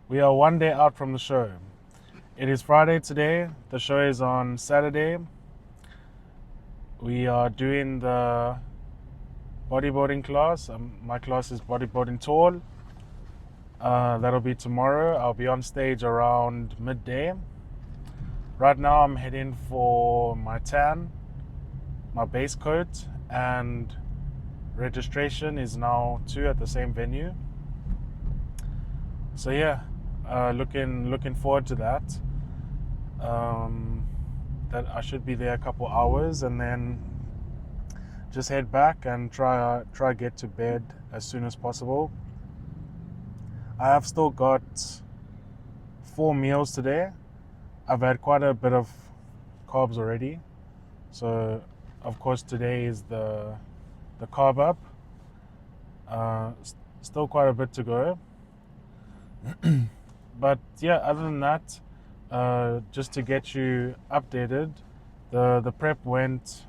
We are one day out from the show. It is Friday today. The show is on Saturday. We are doing the bodybuilding class. My class is bodybuilding tall. That'll be tomorrow. I'll be on stage around midday. Right now I'm heading for my tan, my base coat, and registration is now 2 at the same venue. So yeah, looking forward to that. That I should be there a couple hours and then just head back and try get to bed as soon as possible. I have still got 4 meals today. I've had quite a bit of carbs already, so of course today is the carb up. Still quite a bit to go. But yeah, other than that, just to get you updated, the prep went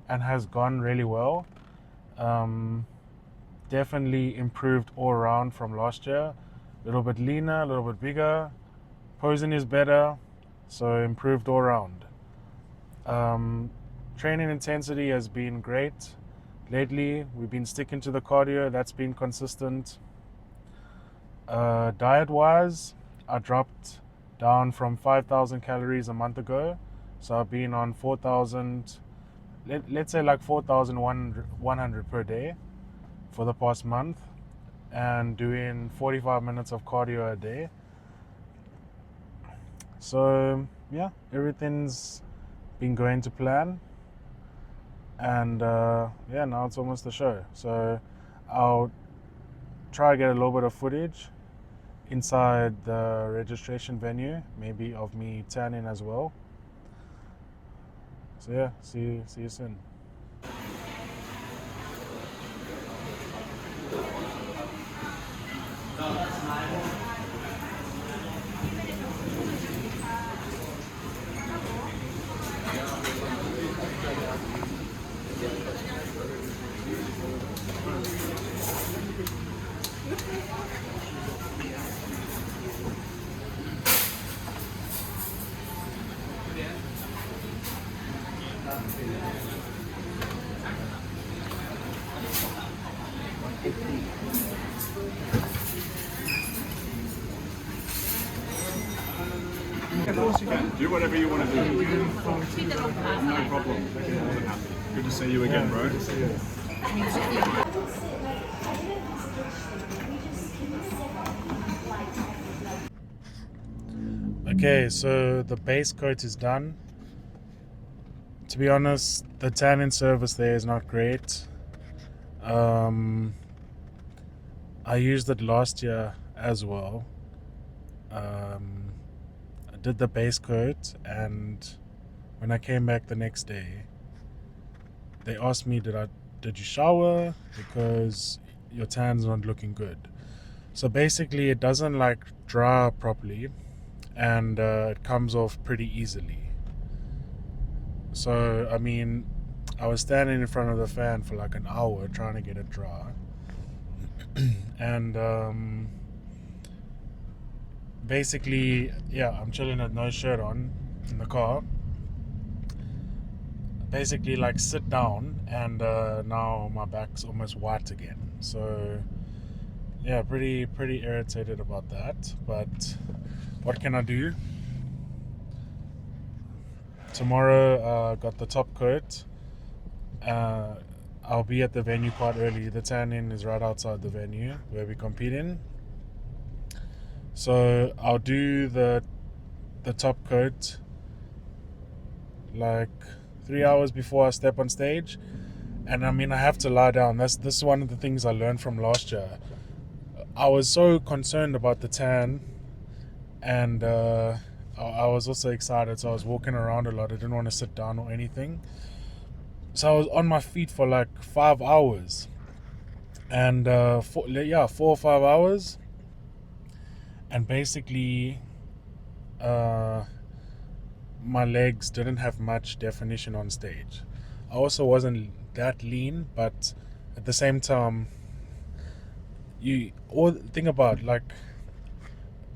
and has gone really well. Definitely improved all around from last year. A little bit leaner, a little bit bigger. Posing is better, so improved all around. Training intensity has been great. Lately, we've been sticking to the cardio. That's been consistent. Diet-wise, I dropped down from 5,000 calories a month ago. So I've been on 4,000, let's say like 4,100 per day for the past month, and doing 45 minutes of cardio a day. So yeah, everything's been going to plan. And yeah, now it's almost the show. So I'll try to get a little bit of footage inside the registration venue, maybe of me tanning as well. So yeah, see you soon. Of course you can. Do whatever you want to do. No problem. More than happy. Good to see you again, bro. Good to see you. Okay, so the base coat is done. To be honest, the tanning service there is not great. I used it last year as well. I did the base coat, and when I came back the next day, they asked me, did you shower, because your tan's not looking good. So basically it doesn't like dry up properly, and it comes off pretty easily. So I mean, I was standing in front of the fan for like an hour trying to get it dry. And basically, yeah, I'm chilling with no shirt on in the car. Basically, like, sit down, and now my back's almost white again. So yeah, pretty irritated about that. But what can I do? Tomorrow, got the top coat. I'll be at the venue quite early. The tan-in is right outside the venue where we compete in. So I'll do the top coat like 3 hours before I step on stage. And I mean, I have to lie down. This is one of the things I learned from last year. I was so concerned about the tan, and I was also excited, so I was walking around a lot. I didn't want to sit down or anything. So I was on my feet for like 5 hours. And 4 or 5 hours. And basically, my legs didn't have much definition on stage. I also wasn't that lean, but at the same time, think about, like,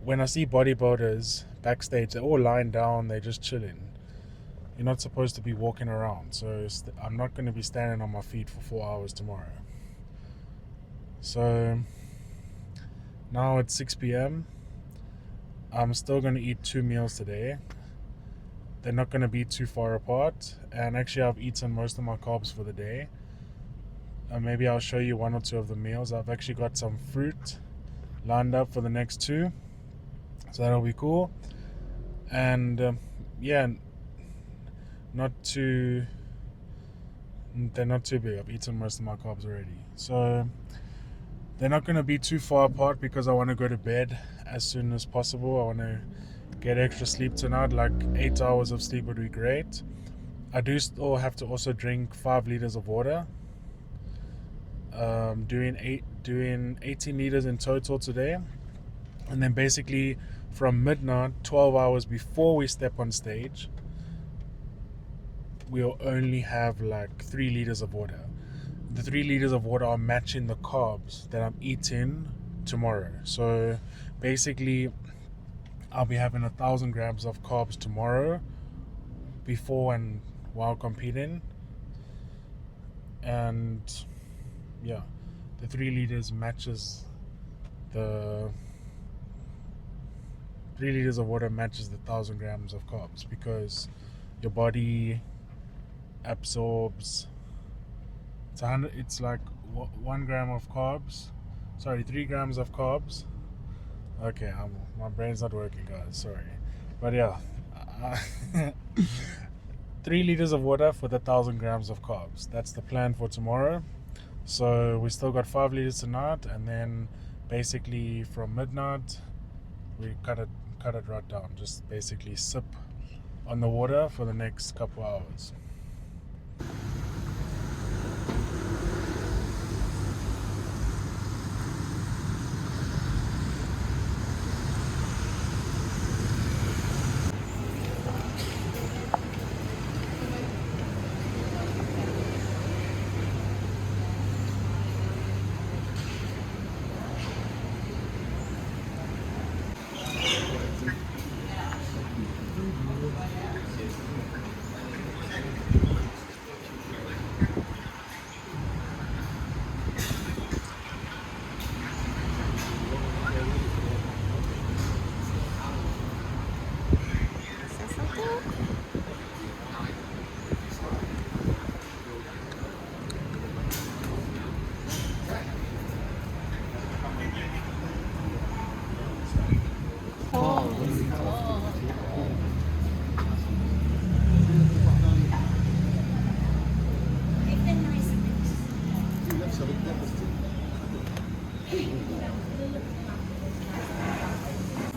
when I see bodybuilders backstage, they're all lying down, they're just chilling. You're not supposed to be walking around, so I'm not going to be standing on my feet for 4 hours tomorrow. So now it's 6 p.m. I'm still going to eat 2 meals today. They're not going to be too far apart, and actually I've eaten most of my carbs for the day. Maybe I'll show you 1 or 2 of the meals. I've actually got some fruit lined up for the next 2, so that'll be cool. And yeah, they're not too big. I've eaten most of my carbs already, so they're not going to be too far apart because I want to go to bed as soon as possible. I want to get extra sleep tonight. Like 8 hours of sleep would be great. I do still have to also drink 5 liters of water. Doing 18 liters in total today, and then basically from midnight, 12 hours before we step on stage, we'll only have like 3 liters of water. The 3 liters of water are matching the carbs that I'm eating tomorrow. So basically I'll be having 1,000 grams of carbs tomorrow before and while competing. And yeah, the 3 liters matches the 3 liters of water matches the 1,000 grams of carbs, because your body absorbs it's like 1 gram of carbs, 3 grams of carbs. Okay, my brain's not working, guys, sorry, but yeah, 3 liters of water for the 1,000 grams of carbs. That's the plan for tomorrow. So we still got 5 liters tonight, and then basically from midnight we cut it right down. Just basically sip on the water for the next couple hours.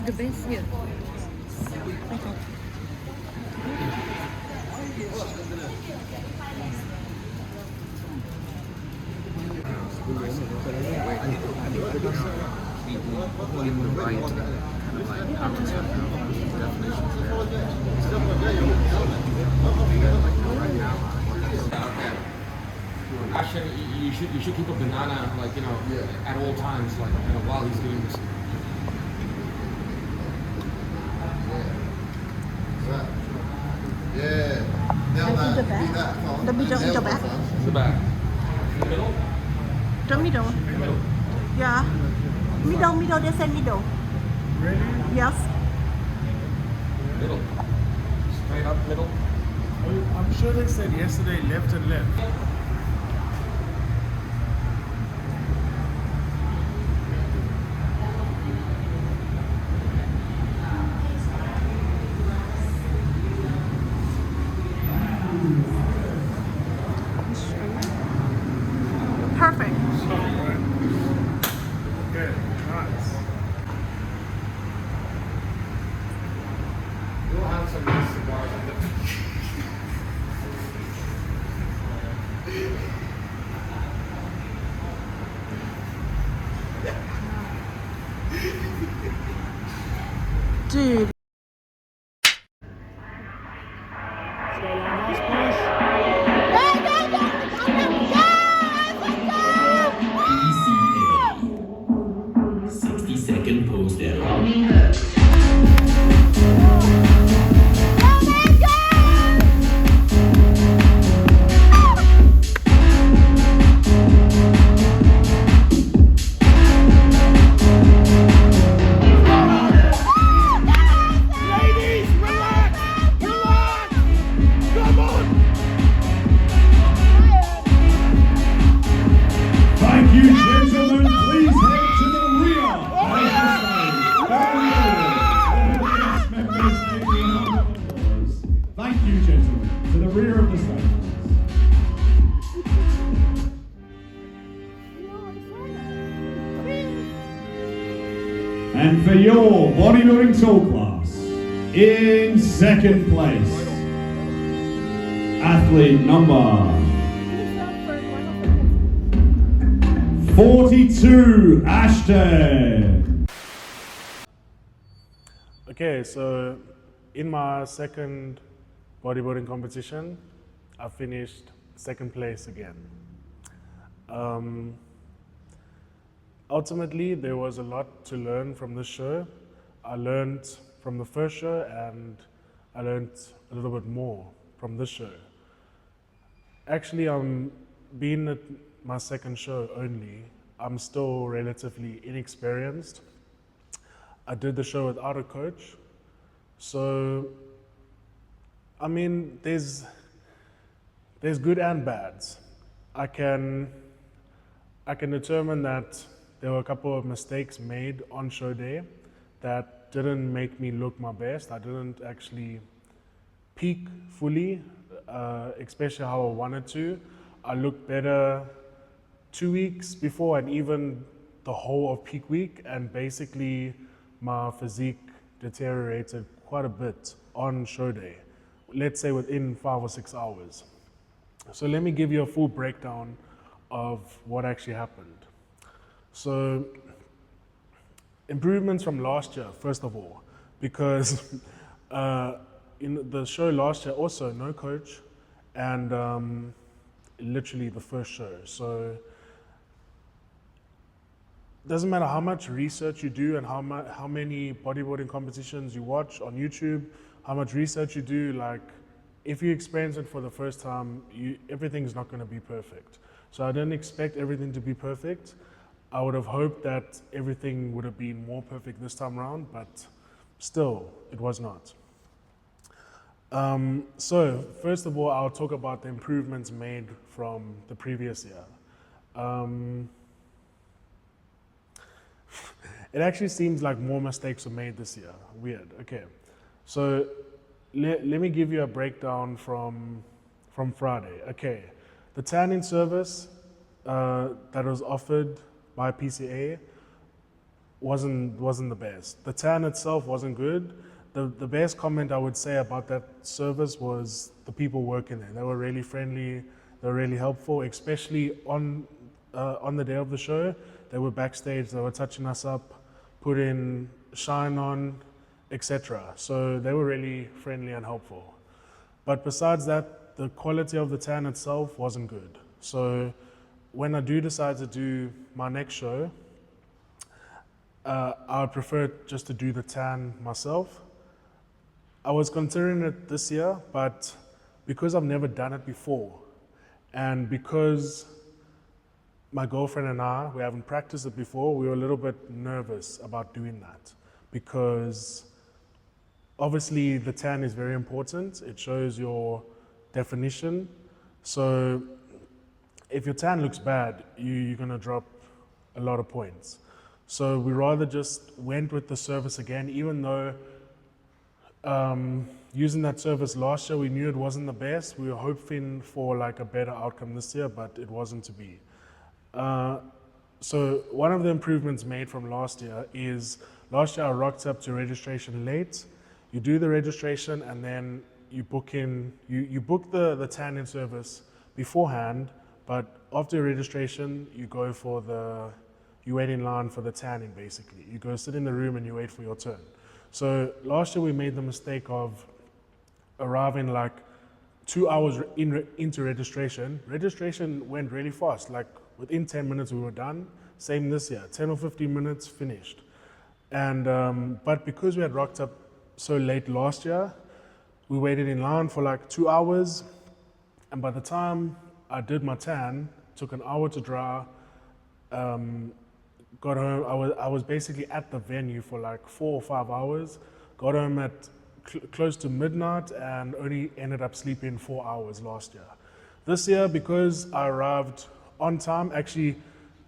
The best here. Actually, you should keep a banana, like, you know, at all times, like, you know, while he's doing this. Yeah. Now that, the back? The middle, in the back? The back. In the middle? The middle. Middle. Yeah. Middle, they said middle. Really? Yes. Middle. Straight up middle. I'm sure they said yesterday left and left. Perfect. Okay, nice. We'll have some nice cigars in the Dude. PCA. 60-second pose down. the rear of the stage. And for your bodybuilding tool class, in second place, athlete number 42, Ashton. Okay, so in my second bodybuilding competition, I finished second place again. Ultimately, there was a lot to learn from this show. I learned from the first show and I learned a little bit more from this show. Actually, being at my second show only, I'm still relatively inexperienced. I did the show without a coach. So, I mean, there's good and bads. I can determine that there were a couple of mistakes made on show day that didn't make me look my best. I didn't actually peak fully, especially how I wanted to. I looked better 2 weeks before and even the whole of peak week, and basically my physique deteriorated quite a bit on show day, let's say within 5 or 6 hours. So let me give you a full breakdown of what actually happened. So improvements from last year, first of all, because in the show last year also no coach, and literally the first show. So it doesn't matter how much research you do and how many bodybuilding competitions you watch on YouTube, how much research you do, like if you experience it for the first time, everything's not going to be perfect. So I didn't expect everything to be perfect. I would have hoped that everything would have been more perfect this time around, but still, it was not. So first of all, I'll talk about the improvements made from the previous year. It actually seems like more mistakes were made this year. Weird. Okay, so let me give you a breakdown from Friday. Okay, the tanning service that was offered by PCA wasn't the best. The tan itself wasn't good. The best comment I would say about that service was the people working there. They were really friendly. They were really helpful, especially on the day of the show. They were backstage. They were touching us up, putting shine on, etc. So they were really friendly and helpful. But besides that, the quality of the tan itself wasn't good. So when I do decide to do my next show, I would prefer just to do the tan myself. I was considering it this year, but because I've never done it before, and because my girlfriend and we haven't practiced it before, we were a little bit nervous about doing that, because obviously the tan is very important. It shows your definition. So if your tan looks bad, you're going to drop a lot of points. So we rather just went with the service again, even though using that service last year, we knew it wasn't the best. We were hoping for like a better outcome this year, but it wasn't to be. So one of the improvements made from last year is, last year I rocked up to registration late. You do the registration and then you book in, you book the tanning service beforehand, but after registration, you go for you wait in line for the tanning basically. You go sit in the room and you wait for your turn. So last year we made the mistake of arriving like 2 hours into registration. Registration went really fast, like within 10 minutes we were done. Same this year, 10 or 15 minutes finished. And but because we had rocked up so late last year, we waited in line for like 2 hours, and by the time I did my tan, took an hour to dry, got home, I was basically at the venue for like 4 or 5 hours, got home at close to midnight and only ended up sleeping 4 hours last year. This year, because I arrived on time, actually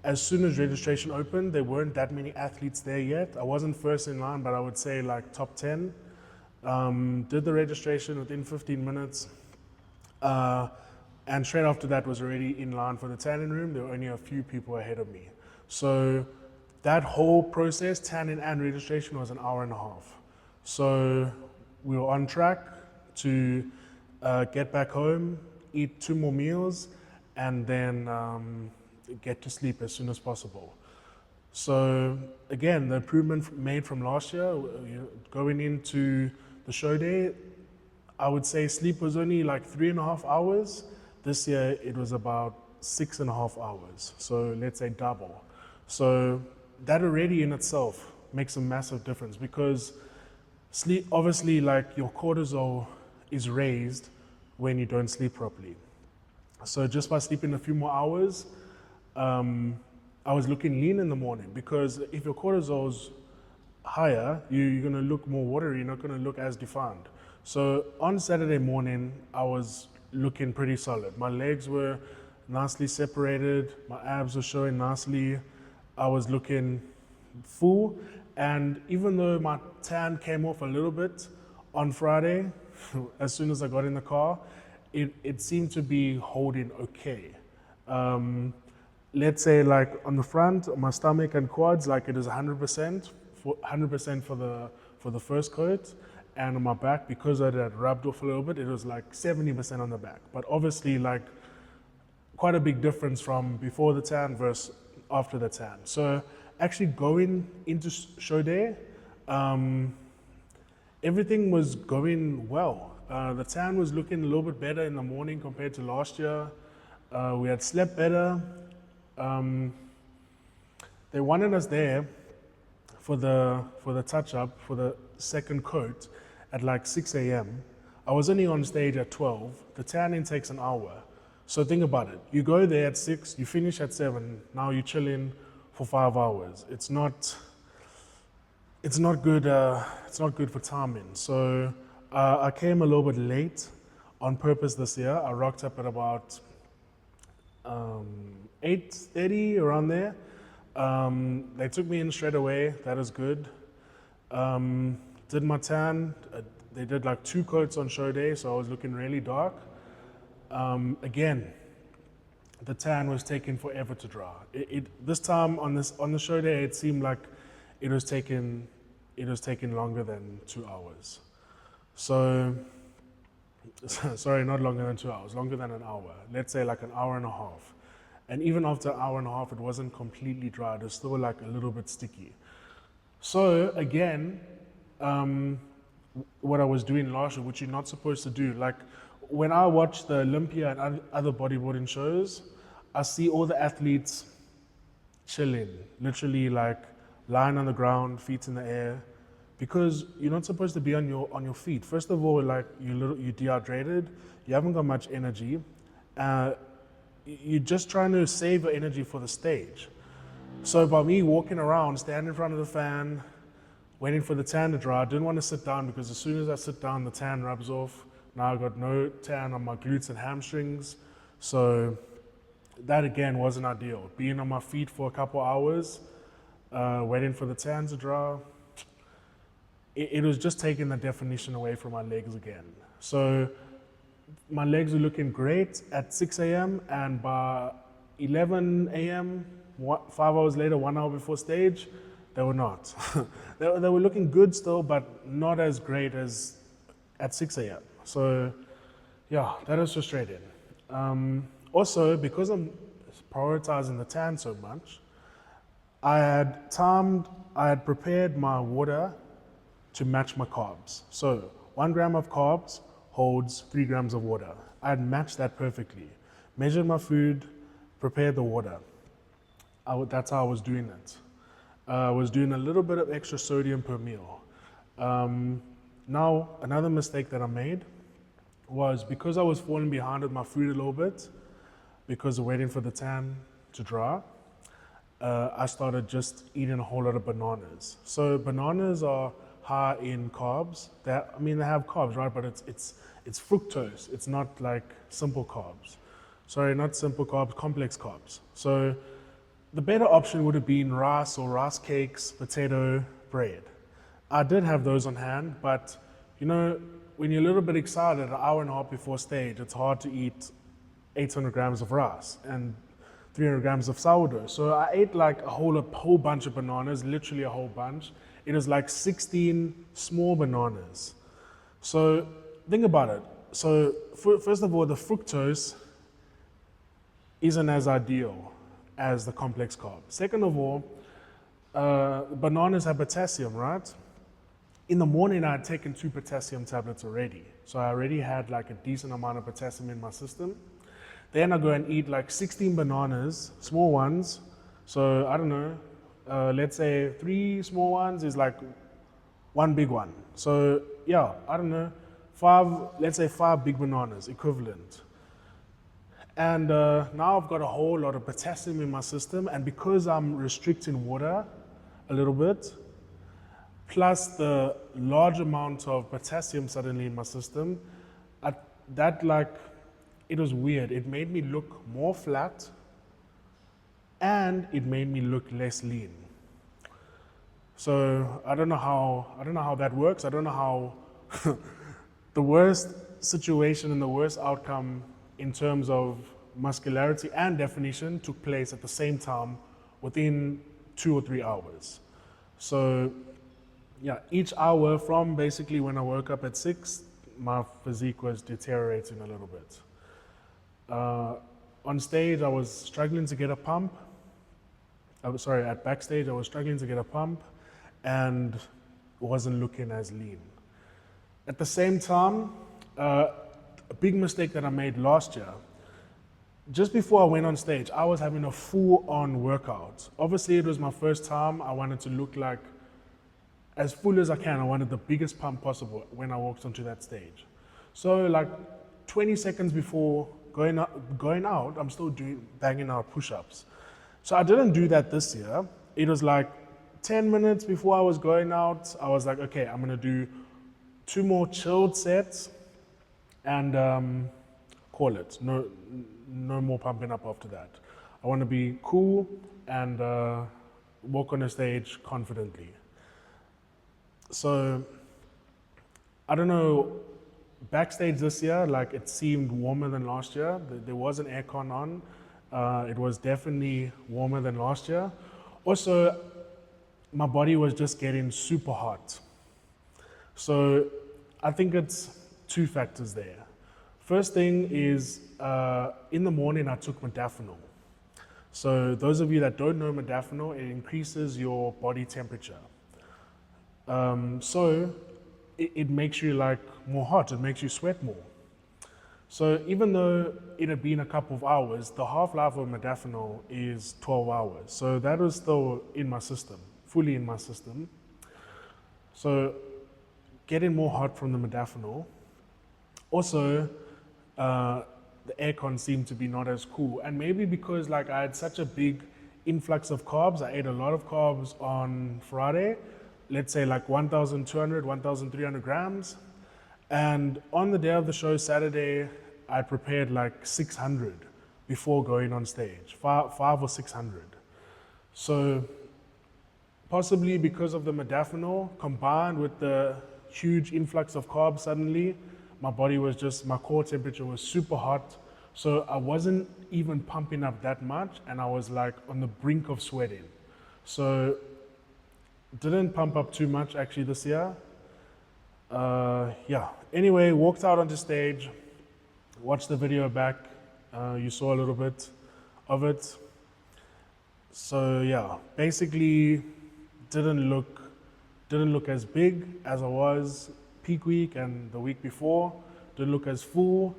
as soon as registration opened, there weren't that many athletes there yet. I wasn't first in line, but I would say like top 10. Did the registration within 15 minutes. And straight after that was already in line for the tanning room. There were only a few people ahead of me. So that whole process, tanning and registration, was an hour and a half. So we were on track to get back home, eat 2 more meals, and then get to sleep as soon as possible. So again, the improvement made from last year, going into the show day, I would say sleep was only like 3.5 hours. This year it was about 6.5 hours. So let's say double. So that already in itself makes a massive difference, because sleep, obviously, like your cortisol is raised when you don't sleep properly. So just by sleeping a few more hours, I was looking lean in the morning, because if your cortisol's higher, you're going to look more watery, you're not going to look as defined. So on Saturday morning, I was looking pretty solid. My legs were nicely separated, my abs were showing nicely, I was looking full, and even though my tan came off a little bit on Friday, as soon as I got in the car, it seemed to be holding okay. Let's say like on the front, my stomach and quads, like it is 100%, 100% for the first coat, and on my back, because I had rubbed off a little bit, it was like 70% on the back. But obviously, like quite a big difference from before the tan versus after the tan. So actually going into show day, everything was going well. The tan was looking a little bit better in the morning compared to last year. We had slept better. They wanted us there for the touch-up, for the second coat at like 6 a.m. I was only on stage at 12. The tanning takes an hour. So think about it. You go there at 6, you finish at 7, now you're chilling for 5 hours. It's not good for timing. So I came a little bit late on purpose this year. I rocked up at about 8:30, around there. They took me in straight away. That is good. Did my tan. They did like 2 coats on show day, so I was looking really dark. Again, the tan was taking forever to dry. This time on the show day, it seemed like it was taking longer than 2 hours. So, sorry, not longer than 2 hours, longer than an hour. Let's say like an hour and a half. And even after an hour and a half, it wasn't completely dry. It was still like a little bit sticky. So again, what I was doing last year, which you're not supposed to do, like when I watch the Olympia and other bodybuilding shows, I see all the athletes chilling, literally like lying on the ground, feet in the air, because you're not supposed to be on your feet. First of all, like you're dehydrated, you haven't got much energy. You're just trying to save your energy for the stage. So by me walking around, standing in front of the fan, waiting for the tan to dry, I didn't want to sit down, because as soon as I sit down, the tan rubs off. Now I got no tan on my glutes and hamstrings. So that again wasn't ideal. Being on my feet for a couple hours, waiting for the tan to dry, it was just taking the definition away from my legs again. So my legs were looking great at 6 a.m. and by 11 a.m., 5 hours later, 1 hour before stage, they were not. they were looking good still, but not as great as at 6 a.m. So yeah, that was frustrating. Also, because I'm prioritizing the tan so much, I had prepared my water to match my carbs. So 1 gram of carbs holds 3 grams of water. I had matched that perfectly. Measured my food, prepared the water. That's how I was doing it. I was doing a little bit of extra sodium per meal. Now, another mistake that I made was, because I was falling behind with my food a little bit, because of waiting for the tan to dry, I started just eating a whole lot of bananas. So bananas are high in carbs. They have carbs, right? But it's fructose. It's not like simple carbs. Sorry, not simple carbs, complex carbs. So the better option would have been rice or rice cakes, potato, bread. I did have those on hand, but you know, when you're a little bit excited, an hour and a half before stage, it's hard to eat 800 grams of rice and 300 grams of sourdough. So I ate like a whole bunch of bananas, literally a whole bunch. It was like 16 small bananas. So think about it. So first of all, the fructose isn't as ideal as the complex carb. Second of all, bananas have potassium, right? In the morning, I had taken 2 potassium tablets already. So I already had like a decent amount of potassium in my system. Then I go and eat like 16 bananas, small ones. So I don't know, let's say 3 small ones is like 1 big one. So yeah, I don't know, let's say 5 big bananas equivalent. And now I've got a whole lot of potassium in my system, and because I'm restricting water a little bit, plus the large amount of potassium suddenly in my system, it was weird. It made me look more flat, and it made me look less lean. So I don't know how that works. I don't know how the worst situation and the worst outcome in terms of muscularity and definition took place at the same time within 2 or 3 hours. So yeah, each hour from basically when I woke up at 6, my physique was deteriorating a little bit. On stage, I was struggling to get a pump. At backstage, I was struggling to get a pump and wasn't looking as lean. At the same time, a big mistake that I made last year, just before I went on stage, I was having a full-on workout. Obviously, it was my first time. I wanted to look like as full as I can. I wanted the biggest pump possible when I walked onto that stage. So like 20 seconds before going out, I'm still banging out push-ups. So I didn't do that this year. It was like 10 minutes before I was going out, I was like, okay, I'm gonna do 2 more chilled sets and call it. No more pumping up after that. I wanna be cool and walk on a stage confidently. So, I don't know, backstage this year, like it seemed warmer than last year. There was an aircon on. It was definitely warmer than last year. Also, my body was just getting super hot. So, I think it's 2 factors there. First thing is, in the morning I took modafinil. So, those of you that don't know modafinil, it increases your body temperature. So it makes you like more hot, it makes you sweat more. So even though it had been a couple of hours, the half-life of modafinil is 12 hours. So that was still in my system, fully in my system. So getting more hot from the modafinil. Also, the aircon seemed to be not as cool. And maybe because like I had such a big influx of carbs, I ate a lot of carbs on Friday, let's say like 1,200, 1,300 grams. And on the day of the show, Saturday, I prepared like 600 before going on stage, 5 or 600. So possibly because of the modafinil combined with the huge influx of carbs suddenly, my core temperature was super hot. So I wasn't even pumping up that much and I was like on the brink of sweating. So didn't pump up too much actually this year. Yeah, anyway, walked out onto stage, watched the video back. You saw a little bit of it. So yeah, basically didn't look as big as I was peak week and the week before. Didn't look as full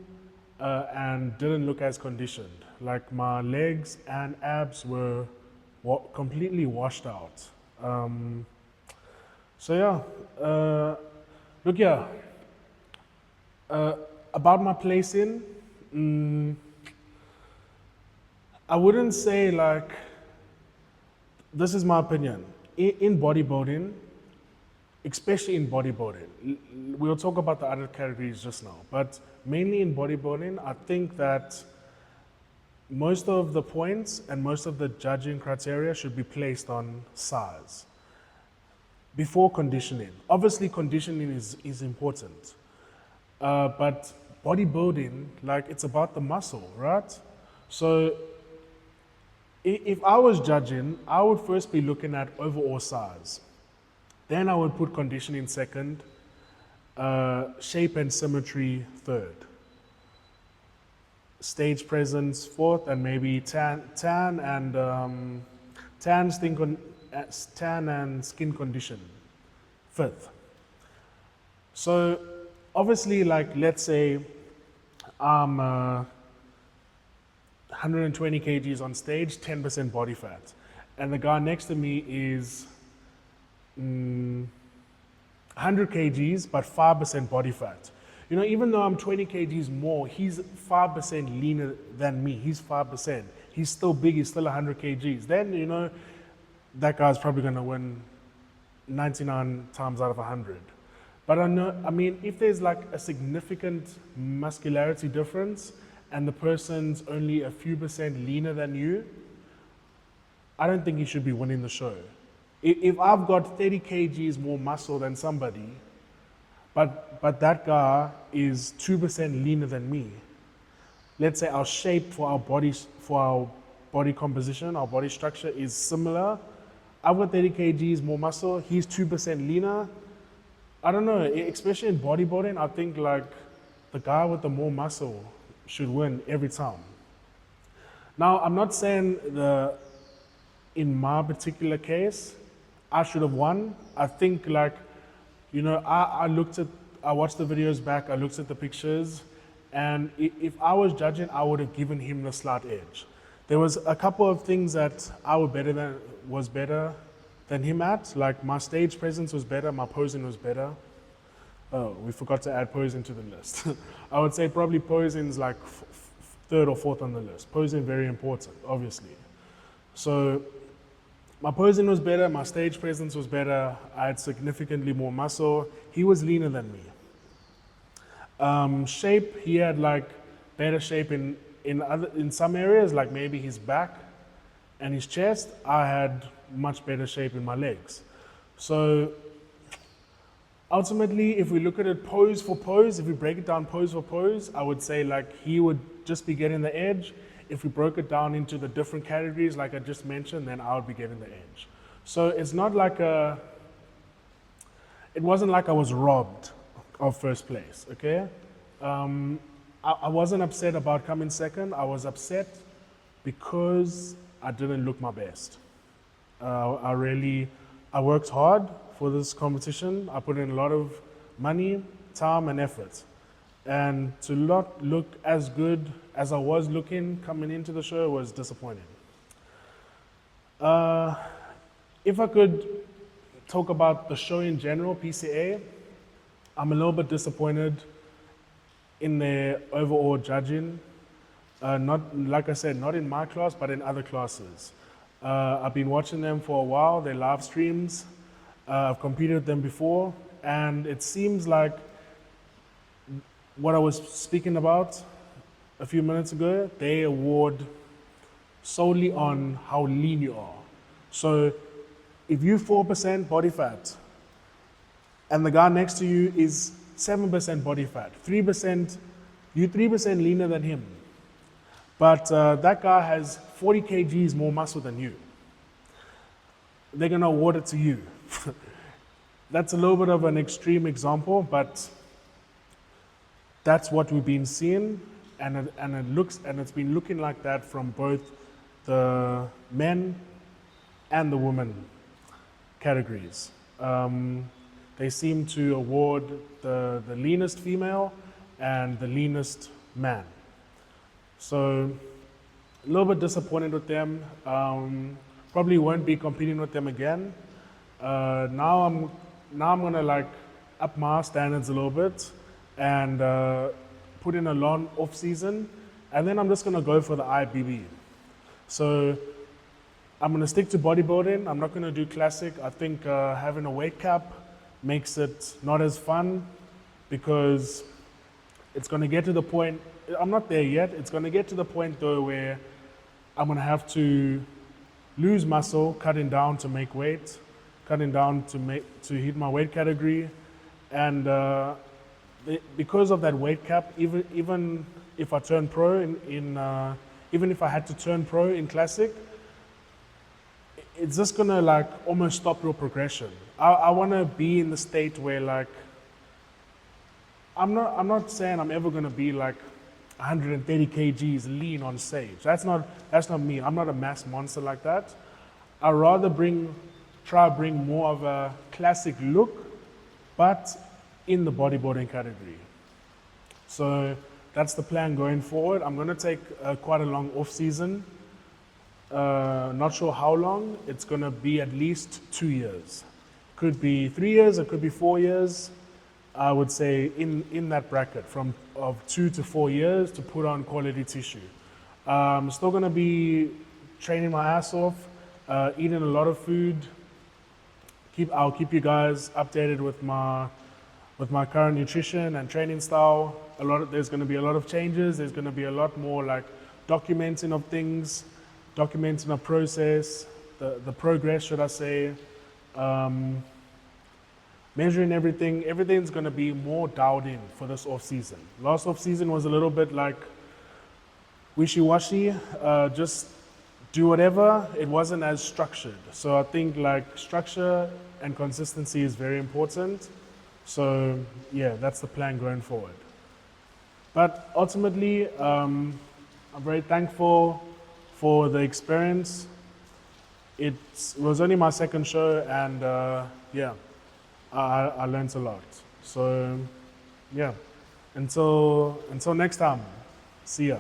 and didn't look as conditioned. Like my legs and abs were completely washed out. So yeah, look here, about my placing, I wouldn't say like, this is my opinion, in bodybuilding, especially in bodybuilding, we'll talk about the other categories just now, but mainly in bodybuilding, I think that most of the points and most of the judging criteria should be placed on size. before conditioning. Obviously, conditioning is important, but bodybuilding, like it's about the muscle, right? So if I was judging, I would first be looking at overall size. Then I would put conditioning second, shape and symmetry third, stage presence fourth, and maybe tan and skin condition fifth. So obviously, like let's say I'm 120 kgs on stage, 10% body fat, and the guy next to me is 100 kgs but 5% body fat. You know, even though I'm 20 kgs more, he's 5% leaner than me. He's 5%. He's still big. He's still 100 kgs. Then, you know, that guy's probably going to win 99 times out of 100. But I mean, if there's like a significant muscularity difference and the person's only a few percent leaner than you, I don't think he should be winning the show. If I've got 30 kgs more muscle than somebody, but that guy is 2% leaner than me, let's say our shape for our body composition, our body structure is similar. I've got 30 kgs more muscle, he's 2% leaner. I don't know, especially in bodybuilding, I think like the guy with the more muscle should win every time. Now, I'm not saying in my particular case, I should have won. I think like, you know, I watched the videos back, I looked at the pictures, and if I was judging, I would have given him the slight edge. There was a couple of things that I was better than him at, like my stage presence was better, my posing was better. Oh, we forgot to add posing to the list. I would say probably posing's like third or fourth on the list. Posing very important, obviously. So my posing was better, my stage presence was better, I had significantly more muscle. He was leaner than me. Shape, he had like better shape in some areas, like maybe his back and his chest. I had much better shape in my legs. So ultimately, if we look at it pose for pose, if we break it down pose for pose, I would say like he would just be getting the edge. If we broke it down into the different categories, like I just mentioned, then I would be getting the edge. So it's not like it wasn't like I was robbed of first place, okay? I wasn't upset about coming second. I was upset because I didn't look my best. I worked hard for this competition. I put in a lot of money, time, and effort. And to not look as good as I was looking coming into the show was disappointing. If I could talk about the show in general, PCA, I'm a little bit disappointed in their overall judging. Not, like I said, not in my class, but in other classes. I've been watching them for a while, their live streams. I've competed with them before, and it seems like what I was speaking about a few minutes ago, they award solely on how lean you are. So if you're 4% body fat and the guy next to you is 7% body fat, 3%, you're 3% leaner than him, but that guy has 40 kgs more muscle than you, they're gonna award it to you. That's a little bit of an extreme example, but that's what we've been seeing, and it's been looking like that from both the men and the women categories. They seem to award the leanest female and the leanest man. So a little bit disappointed with them. Probably won't be competing with them again. Now I'm gonna like up my standards a little bit and put in a long off season, and then I'm just gonna go for the IBB. So I'm gonna stick to bodybuilding. I'm not gonna do classic. I think having a weight cap makes it not as fun because it's gonna get to the point, I'm not there yet, it's gonna get to the point though where I'm gonna have to lose muscle, cutting down to make weight, cutting down to hit my weight category, and because of that weight cap, even if I turn pro even if I had to turn pro in classic, it's just gonna like almost stop your progression. I want to be in the state where like I'm not saying I'm ever gonna be like 130 kgs lean on stage. That's not me. I'm not a mass monster like that. I'd rather try to bring more of a classic look, but in the bodybuilding category. So that's the plan going forward. I'm gonna take quite a long off season. Not sure how long. It's gonna be at least 2 years. Could be 3 years, it could be 4 years. I would say in that bracket of 2 to 4 years to put on quality tissue. Still gonna be training my ass off, eating a lot of food. I'll keep you guys updated with my current nutrition and training style. There's gonna be a lot of changes. There's gonna be a lot more like documenting of things, documenting a process, the progress, should I say. Measuring everything. Everything's going to be more dialed in for this off season. Last off season was a little bit like wishy-washy, just do whatever. It wasn't as structured. So I think like structure and consistency is very important. So yeah, that's the plan going forward. But ultimately, I'm very thankful for the experience. It was only my second show, and yeah, I learned a lot. So yeah, until next time, see ya.